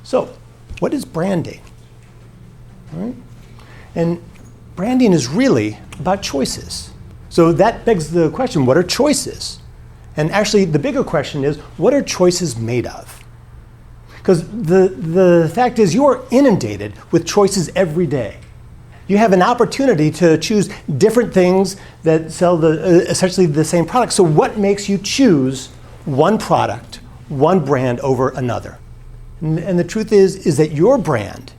So, what is branding? All right? And branding is really about choices. So that begs the question, what are choices? And actually, the bigger question is, what are choices made of? Because the fact is, you are inundated with choices every day. You have an opportunity to choose different things that sell essentially the same product. So what makes you choose one product, one brand over another? And the truth is that your brand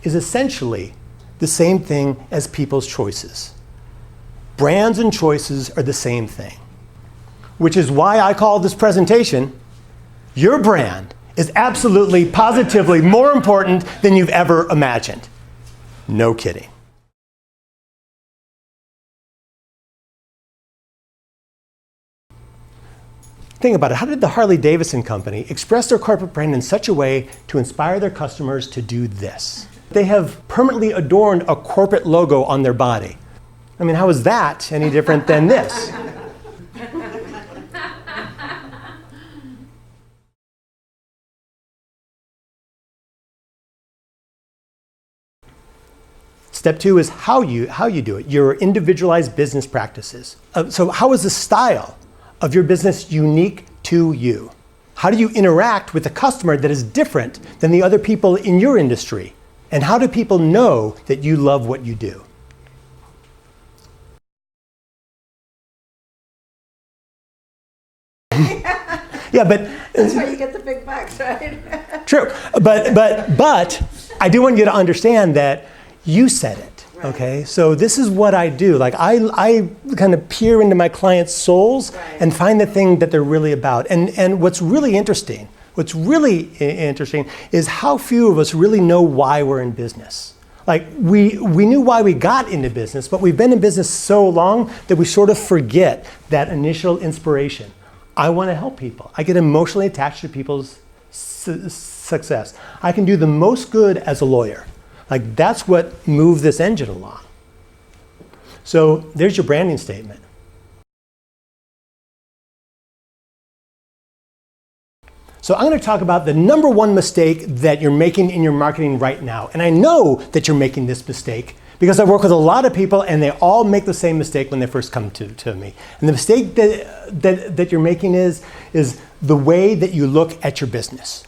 is essentially the same thing as people's choices. Brands and choices are the same thing, which is why I call this presentation, Your Brand is Absolutely, Positively More Important Than You've Ever Imagined. No kidding. Think about it. How did the Harley-Davidson company express their corporate brand in such a way to inspire their customers to do this? They have permanently adorned a corporate logo on their body. I mean, how is that any different than this? Step 2 is how you do it, your individualized business practices. So how is the style of your business unique to you? How do you interact with a customer that is different than the other people in your industry? And how do people know that you love what you do? Yeah, but that's why you get the big bucks, right? True, but I do want you to understand that you said it. Right. Okay, so this is what I do. Like I kind of peer into my clients' souls and find the thing that they're really about. And what's really interesting is how few of us really know why we're in business. Like we knew why we got into business, but we've been in business so long that we sort of forget that initial inspiration. I want to help people. I get emotionally attached to people's success. I can do the most good as a lawyer. Like that's what moved this engine along. So there's your branding statement. So I'm going to talk about the number one mistake that you're making in your marketing right now. And I know that you're making this mistake because I work with a lot of people and they all make the same mistake when they first come to me. And the mistake that you're making is the way that you look at your business.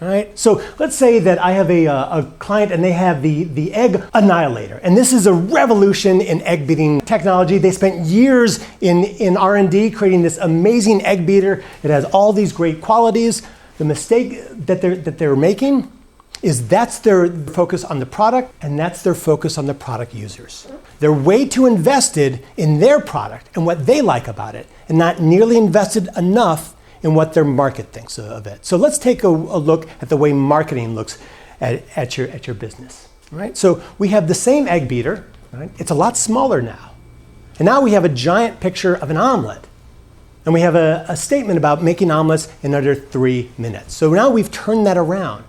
All right? So let's say that I have a client and they have the egg annihilator. And this is a revolution in egg beating technology. They spent years in R&D creating this amazing egg beater. It has all these great qualities. The mistake that they're making is that's their focus on the product and that's their focus on the product users. They're way too invested in their product and what they like about it and not nearly invested enough in what their market thinks of it. So let's take a look at the way marketing looks at your business. Right? So we have the same egg beater. Right? It's a lot smaller now. And now we have a giant picture of an omelet. And we have a statement about making omelets in under 3 minutes. So now we've turned that around.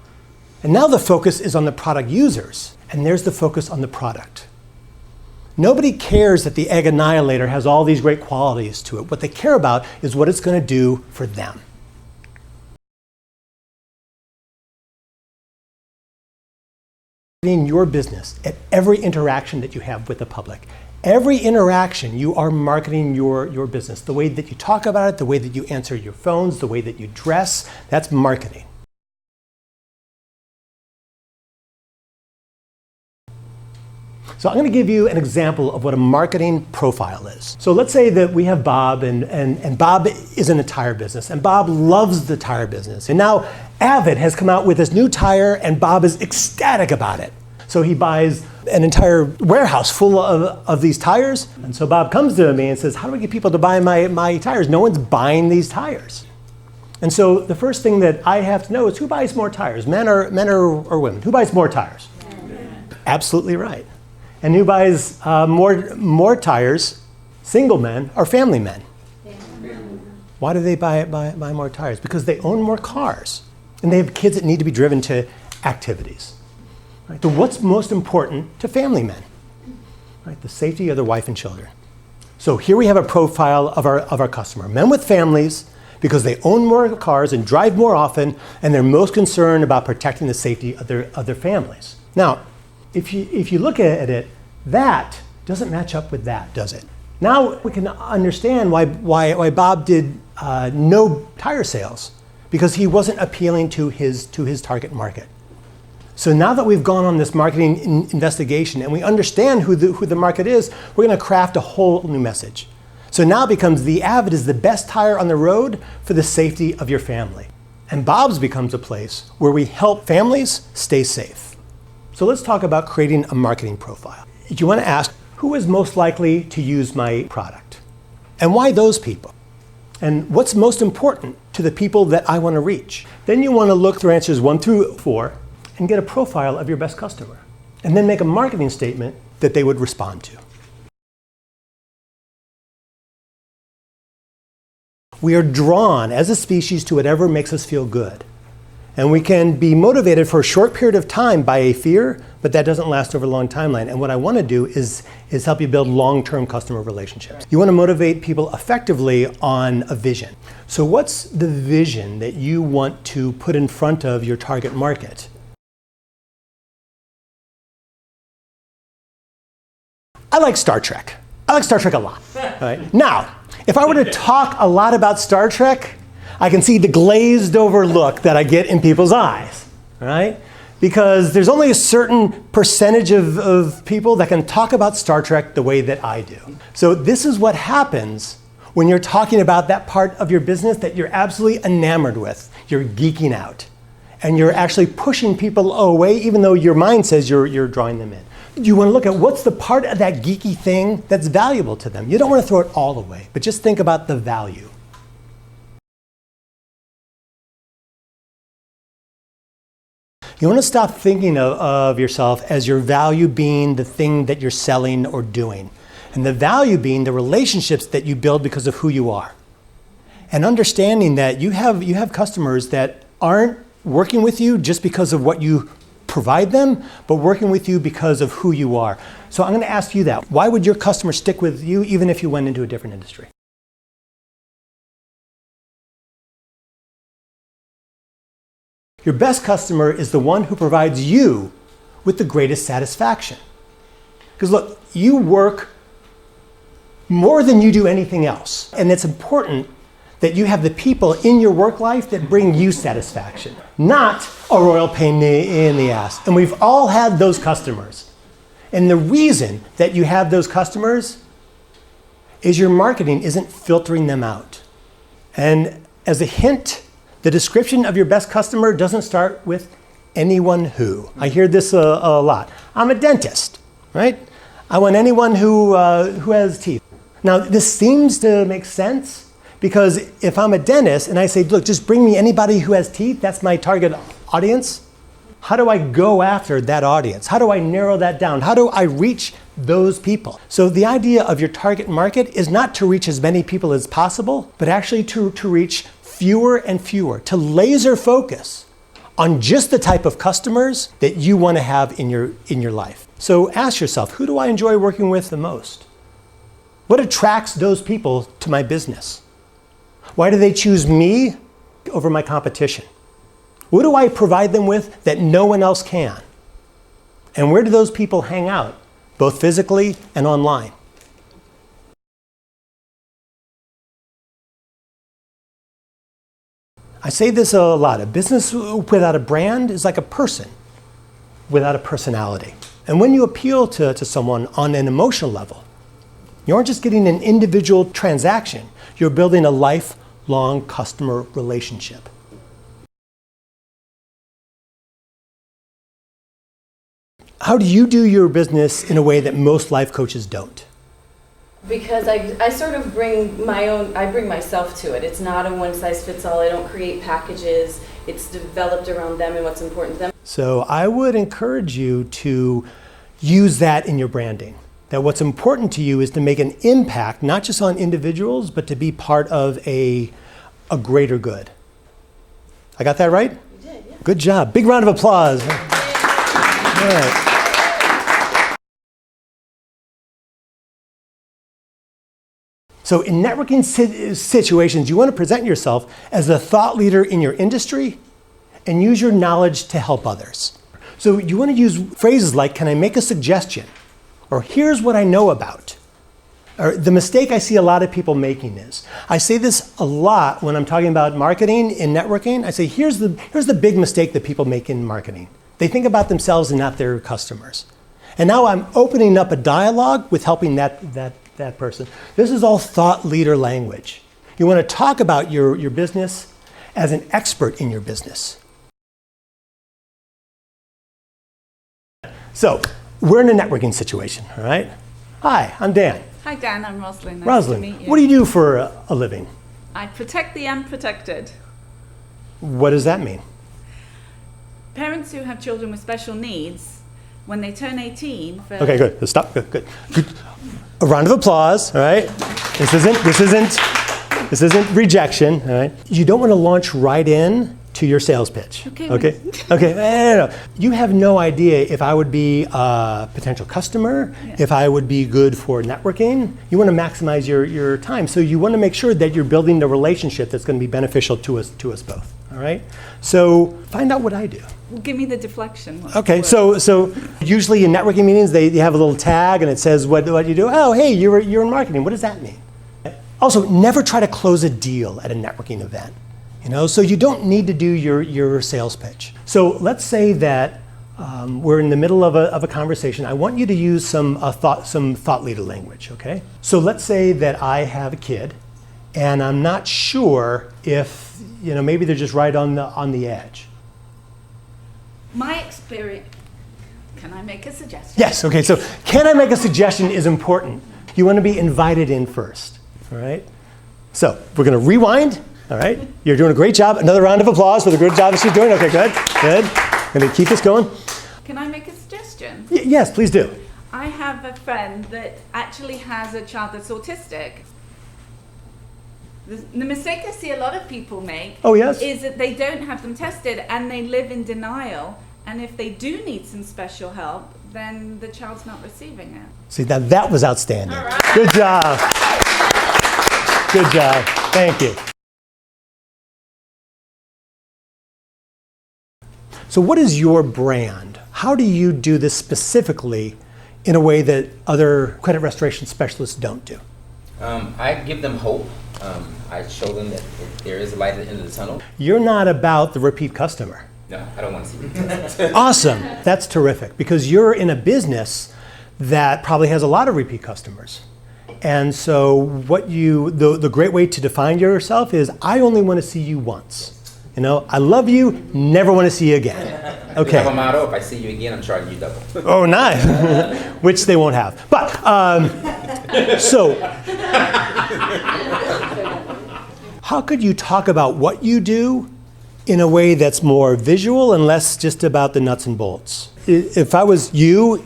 And now the focus is on the product users. And there's the focus on the product. Nobody cares that the egg annihilator has all these great qualities to it. What they care about is what it's going to do for them. In your business, at every interaction that you have with the public, every interaction you are marketing your business. The way that you talk about it, the way that you answer your phones, the way that you dress, that's marketing. So I'm going to give you an example of what a marketing profile is. So let's say that we have Bob, and Bob is in the tire business, and Bob loves the tire business. And now Avid has come out with this new tire, and Bob is ecstatic about it. So he buys an entire warehouse full of these tires. And so Bob comes to me and says, how do I get people to buy my tires? No one's buying these tires. And so the first thing that I have to know is who buys more tires, men or women? Who buys more tires? Absolutely right. And who buys more tires, single men or family men? Why do they buy more tires? Because they own more cars. And they have kids that need to be driven to activities. Right? So what's most important to family men? Right? The safety of their wife and children. So here we have a profile of our customer. Men with families, because they own more cars and drive more often, and they're most concerned about protecting the safety of their families. Now, if you look at it, that doesn't match up with that, does it? Now we can understand why Bob did no tire sales, because he wasn't appealing to his target market. So now that we've gone on this marketing investigation and we understand who the market is, we're going to craft a whole new message. So now it becomes the Avid is the best tire on the road for the safety of your family. And Bob's becomes a place where we help families stay safe. So let's talk about creating a marketing profile. You want to ask, who is most likely to use my product? And why those people? And what's most important to the people that I want to reach? Then you want to look through answers 1 through 4 and get a profile of your best customer. And then make a marketing statement that they would respond to. We are drawn as a species to whatever makes us feel good. And we can be motivated for a short period of time by a fear, but that doesn't last over a long timeline. And what I want to do is help you build long-term customer relationships. You want to motivate people effectively on a vision. So what's the vision that you want to put in front of your target market? I like Star Trek. I like Star Trek a lot. Right? Now, if I were to talk a lot about Star Trek, I can see the glazed over look that I get in people's eyes, right? Because there's only a certain percentage of people that can talk about Star Trek the way that I do. So this is what happens when you're talking about that part of your business that you're absolutely enamored with. You're geeking out. And you're actually pushing people away, even though your mind says you're drawing them in. You want to look at what's the part of that geeky thing that's valuable to them. You don't want to throw it all away, but just think about the value. You want to stop thinking of yourself as your value being the thing that you're selling or doing, and the value being the relationships that you build because of who you are. And understanding that you have customers that aren't working with you just because of what you provide them, but working with you because of who you are. So I'm going to ask you that. Why would your customer stick with you even if you went into a different industry? Your best customer is the one who provides you with the greatest satisfaction. Because look, you work more than you do anything else. And it's important that you have the people in your work life that bring you satisfaction, not a royal pain in the ass. And we've all had those customers. And the reason that you have those customers is your marketing isn't filtering them out. And as a hint, the description of your best customer doesn't start with anyone who. I hear this a lot. I'm a dentist, right? I want anyone who has teeth. Now, this seems to make sense because if I'm a dentist and I say, look, just bring me anybody who has teeth, that's my target audience. How do I go after that audience? How do I narrow that down? How do I reach those people? So the idea of your target market is not to reach as many people as possible, but actually to reach fewer and fewer, to laser focus on just the type of customers that you want to have in your life. So ask yourself, who do I enjoy working with the most? What attracts those people to my business? Why do they choose me over my competition? What do I provide them with that no one else can? And where do those people hang out, both physically and online? I say this a lot. A business without a brand is like a person without a personality. And when you appeal to someone on an emotional level, you aren't just getting an individual transaction. You're building a lifelong customer relationship. How do you do your business in a way that most life coaches don't? Because I sort of bring myself to it. It's not a one-size-fits-all. I don't create packages. It's developed around them and what's important to them. So I would encourage you to use that in your branding. That what's important to you is to make an impact, not just on individuals, but to be part of a greater good. I got that right? You did, yeah. Good job. Big round of applause. All right. So in networking situations, you want to present yourself as a thought leader in your industry and use your knowledge to help others. So you want to use phrases like, can I make a suggestion? Or here's what I know about. Or the mistake I see a lot of people making is, I say this a lot when I'm talking about marketing and networking. I say, here's the big mistake that people make in marketing. They think about themselves and not their customers. And now I'm opening up a dialogue with helping that person. This is all thought leader language. You want to talk about your business as an expert in your business. So, we're in a networking situation, all right? Hi, I'm Dan. Hi Dan, I'm Rosalind. Nice Rosalind, to meet you. what do you do for a living? I protect the unprotected. What does that mean? Parents who have children with special needs, when they turn 18... Okay, good. Stop. Good. A round of applause, all right? This isn't rejection, all right? You don't want to launch right in to your sales pitch. Okay. Okay. No. You have no idea if I would be a potential customer, if I would be good for networking. You want to maximize your time. So you want to make sure that you're building the relationship that's going to be beneficial to us both. All right? So find out what I do. Well, give me the deflection. Okay, so usually in networking meetings, they have a little tag and it says what you do. Oh, hey, you're in marketing. What does that mean? Also, never try to close a deal at a networking event. So you don't need to do your sales pitch. So let's say that we're in the middle of a conversation. I want you to use some thought leader language, okay? So let's say that I have a kid and I'm not sure if, maybe they're just right on the edge. My experience... Can I make a suggestion? Yes, okay, so can I make a suggestion is important. You want to be invited in first, all right? So we're going to rewind, all right? You're doing a great job. Another round of applause for the good job that she's doing. Okay, good. Going to keep this going. Can I make a suggestion? Yes, please do. I have a friend that actually has a child that's autistic. The mistake I see a lot of people make is that they don't have them tested and they live in denial. And if they do need some special help, then the child's not receiving it. See, that was outstanding. All right. Good job. Good job. Thank you. So what is your brand? How do you do this specifically in a way that other credit restoration specialists don't do? I give them hope. I show them that there is a light at the end of the tunnel. You're not about the repeat customer. No, I don't want to see them. Awesome. That's terrific because you're in a business that probably has a lot of repeat customers. And so the great way to define yourself is I only want to see you once. I love you, never want to see you again. Okay. I have a motto, if I see you again, I'm charging you double. Oh, nice. Which they won't have. But, so, how could you talk about what you do in a way that's more visual and less just about the nuts and bolts? If I was you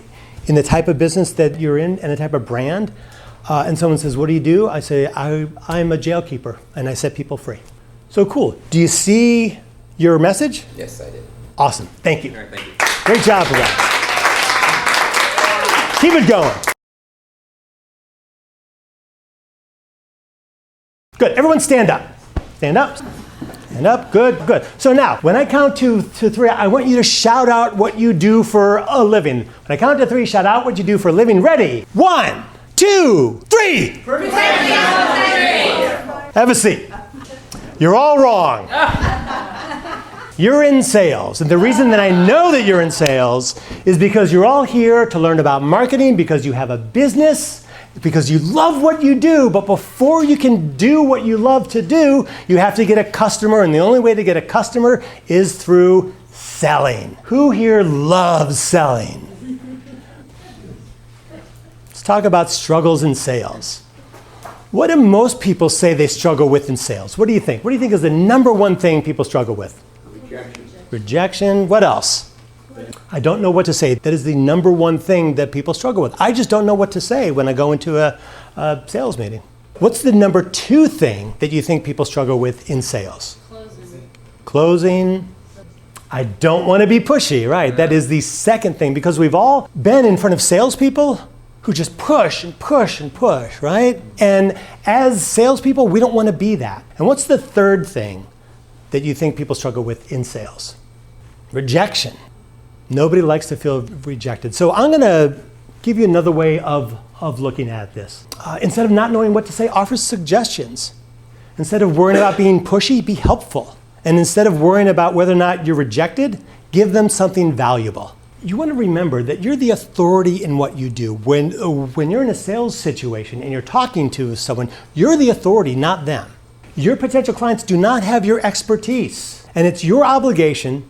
in the type of business that you're in and the type of brand, and someone says, what do you do? I say, I'm a jailkeeper, and I set people free. So cool. Do you see your message? Yes, I did. Awesome. Thank you. All right, thank you. Great job for that. Keep it going. Good. Everyone stand up. Stand up. Stand up. Good. So now, when I count to three, I want you to shout out what you do for a living. When I count to three, shout out what you do for a living. Ready? 1, 2, 3. Have a seat. You're all wrong. You're in sales. And the reason that I know that you're in sales is because you're all here to learn about marketing, because you have a business, because you love what you do. But before you can do what you love to do, you have to get a customer. And the only way to get a customer is through selling. Who here loves selling? Let's talk about struggles in sales. What do most people say they struggle with in sales? What do you think? What do you think is the number one thing people struggle with? Rejection. What else? I don't know what to say. That is the number one thing that people struggle with. I just don't know what to say when I go into a sales meeting. What's the number two thing that you think people struggle with in sales? Closing. I don't want to be pushy, right? That is the second thing because we've all been in front of salespeople who just push and push and push, right? And as salespeople, we don't want to be that. And what's the third thing that you think people struggle with in sales? Rejection. Nobody likes to feel rejected. So I'm going to give you another way of looking at this. Instead of not knowing what to say, offer suggestions. Instead of worrying about being pushy, be helpful. And instead of worrying about whether or not you're rejected, give them something valuable. You want to remember that you're the authority in what you do. When you're in a sales situation and you're talking to someone, you're the authority, not them. Your potential clients do not have your expertise, and it's your obligation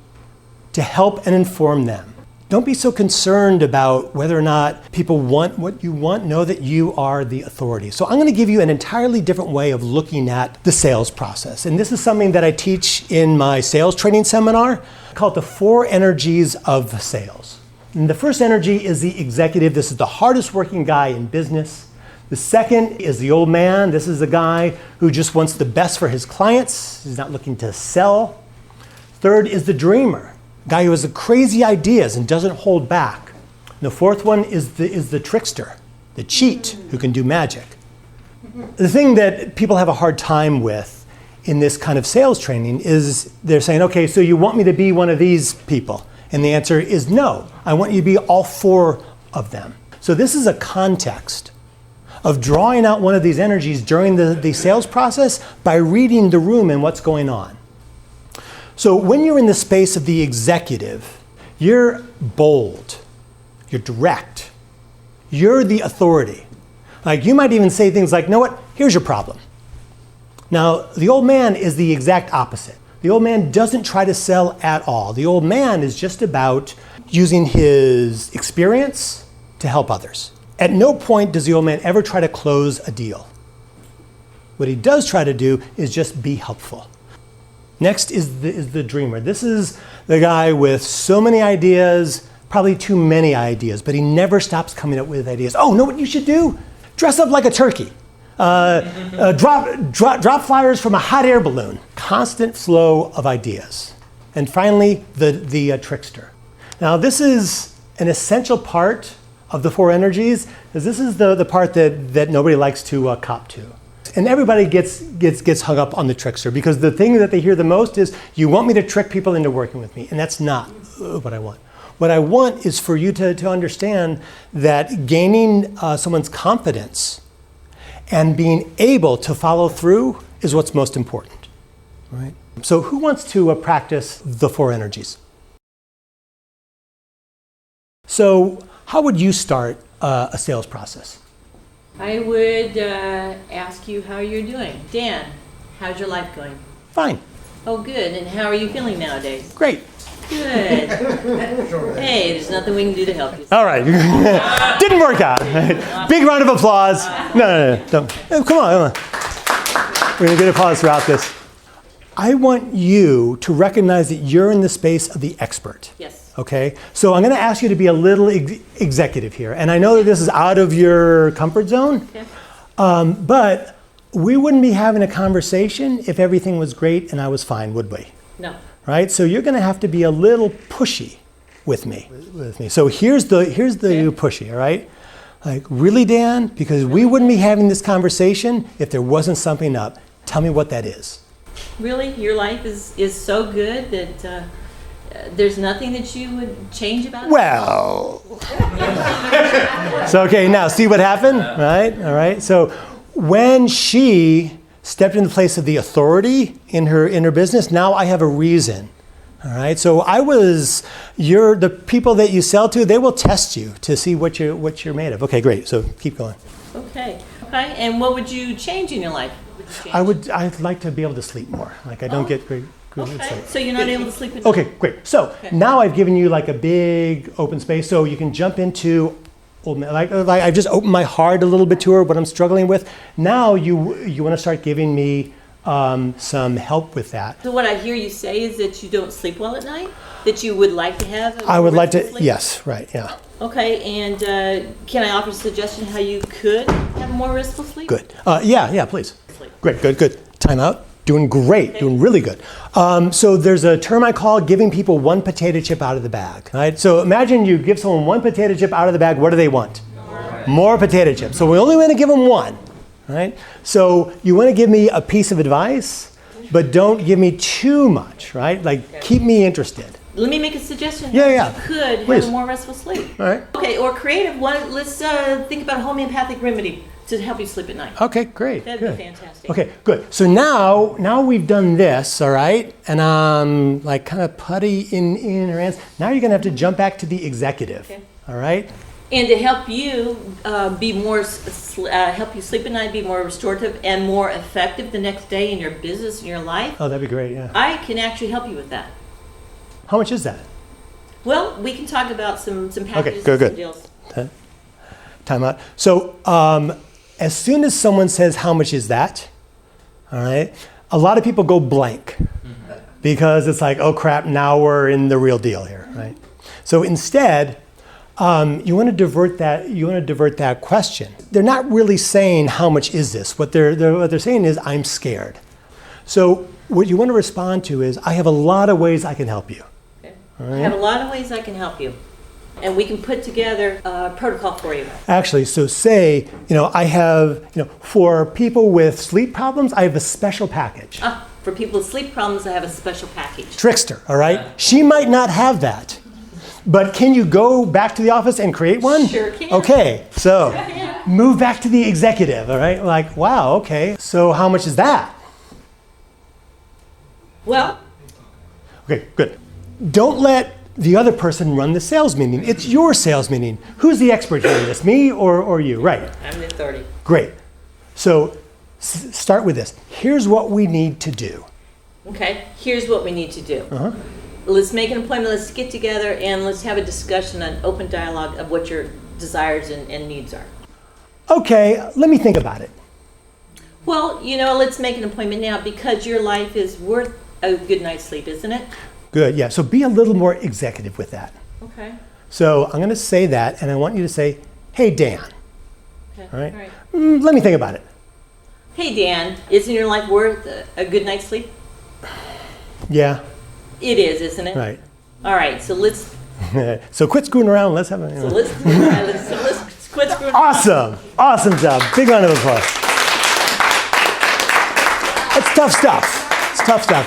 to help and inform them. Don't be so concerned about whether or not people want what you want. Know that you are the authority. So I'm going to give you an entirely different way of looking at the sales process. And this is something that I teach in my sales training seminar. I call it the 4 energies of sales. And the first energy is the executive. This is the hardest working guy in business. The second is the old man. This is the guy who just wants the best for his clients. He's not looking to sell. Third is the dreamer. Guy who has crazy ideas and doesn't hold back. And the fourth one is the trickster, the cheat who can do magic. The thing that people have a hard time with in this kind of sales training is they're saying, okay, so you want me to be one of these people? And the answer is no. I want you to be all 4 of them. So this is a context of drawing out one of these energies during the sales process by reading the room and what's going on. So when you're in the space of the executive, you're bold, you're direct, you're the authority. Like you might even say things like, you know what, here's your problem. Now, the old man is the exact opposite. The old man doesn't try to sell at all. The old man is just about using his experience to help others. At no point does the old man ever try to close a deal. What he does try to do is just be helpful. Next is the dreamer. This is the guy with so many ideas, probably too many ideas, but he never stops coming up with ideas. Oh, know what you should do? Dress up like a turkey. Drop flyers from a hot air balloon. Constant flow of ideas. And finally, the trickster. Now, this is an essential part of the 4 energies, because this is the part that nobody likes to cop to. And everybody gets hung up on the trickster, because the thing that they hear the most is, you want me to trick people into working with me. And that's not what I want. What I want is for you to understand that gaining someone's confidence and being able to follow through is what's most important. Right? So who wants to practice the 4 energies? So how would you start a sales process? I would ask you how you're doing. Dan, how's your life going? Fine. Oh, good. And how are you feeling nowadays? Great. Good. Hey, there's nothing we can do to help you. All right. Didn't work out. Big round of applause. No. Don't. Come on. We're going to get applause throughout this. I want you to recognize that you're in the space of the expert. Yes. Okay? So I'm going to ask you to be a little executive here. And I know that this is out of your comfort zone, Okay. But we wouldn't be having a conversation if everything was great and I was fine, would we? No. Right? So you're going to have to be a little pushy with me. So here's the pushy, all right? Like, really, Dan? Because we wouldn't be having this conversation if there wasn't something up. Tell me what that is. Really? Your life is so good that there's nothing that you would change about it? Well. So, okay, now see what happened, right? All right. So when she stepped in the place of the authority in her business, now I have a reason. All right. So the people that you sell to, they will test you to see what you're made of. Okay, great. So keep going. Okay. And what would you change in your life? I'd like to be able to sleep more. Like I don't get great Okay. sleep. So you're not able to sleep at night? Okay, great. So now I've given you like a big open space, so you can jump into, like I've just opened my heart a little bit to her, what I'm struggling with. Now you want to start giving me some help with that. So what I hear you say is that you don't sleep well at night? That you would like to have a I would like to, restful sleep? yes, right, yeah. Okay, and can I offer a suggestion how you could have a more restful sleep? Good. Yeah, please. Great, good. Time out. Doing great, Okay. doing really good. So there's a term I call giving people 1 potato chip out of the bag. Right? So imagine you give someone 1 potato chip out of the bag, what do they want? More potato chips. So we only want to give them one, right? So you want to give me a piece of advice, but don't give me too much, right? Like, keep me interested. Let me make a suggestion. Yeah. You could Please. have a more restful sleep. All right. Okay, or creative one. Let's think about a homeopathic remedy to help you sleep at night. Okay, great. That'd good. be fantastic. Okay, good. So now we've done this, all right? And I'm like kind of putty in her hands. Now you're going to have to jump back to the executive, Okay. all right? And to help you be more, help you sleep at night, be more restorative and more effective the next day in your business and your life, Oh, that'd be great, yeah. I can actually help you with that. How much is that? Well, we can talk about some packages good, and some good. deals. Time out. So as soon as someone says, how much is that? All right. A lot of people go blank because it's like, oh crap, now we're in the real deal here, right? So instead, you want to divert that question. They're not really saying, how much is this? What they're saying is, I'm scared. So what you want to respond to is, I have a lot of ways I can help you. Okay. I have a lot of ways I can help you. And we can put together a protocol for you. Actually, so say, I have, for people with sleep problems, I have a special package. For people with sleep problems, I have a special package. Trickster, all right? She might not have that. But can you go back to the office and create one? Sure can. Okay, so move back to the executive, all right? Like, wow, okay, so how much is that? Well, Okay, good. Don't let the other person run the sales meeting. It's your sales meeting. Who's the expert here in this, me or you? Right. I'm the authority. Great. So start with this. Here's what we need to do. Okay, here's what we need to do. Let's make an appointment, let's get together, and let's have a discussion, an open dialogue of what your desires and needs are. Okay, let me think about it. Well, let's make an appointment now because your life is worth a good night's sleep, isn't it? Good, yeah. So be a little more executive with that. Okay. So I'm going to say that, and I want you to say, hey, Dan. Okay. All right. Let me think about it. Hey, Dan, isn't your life worth a good night's sleep? Yeah, It is, isn't it? right. All right, so let's So quit screwing around. Let's have a... let's quit screwing. Awesome. Awesome job. Big round of applause. That's tough stuff. It's tough stuff.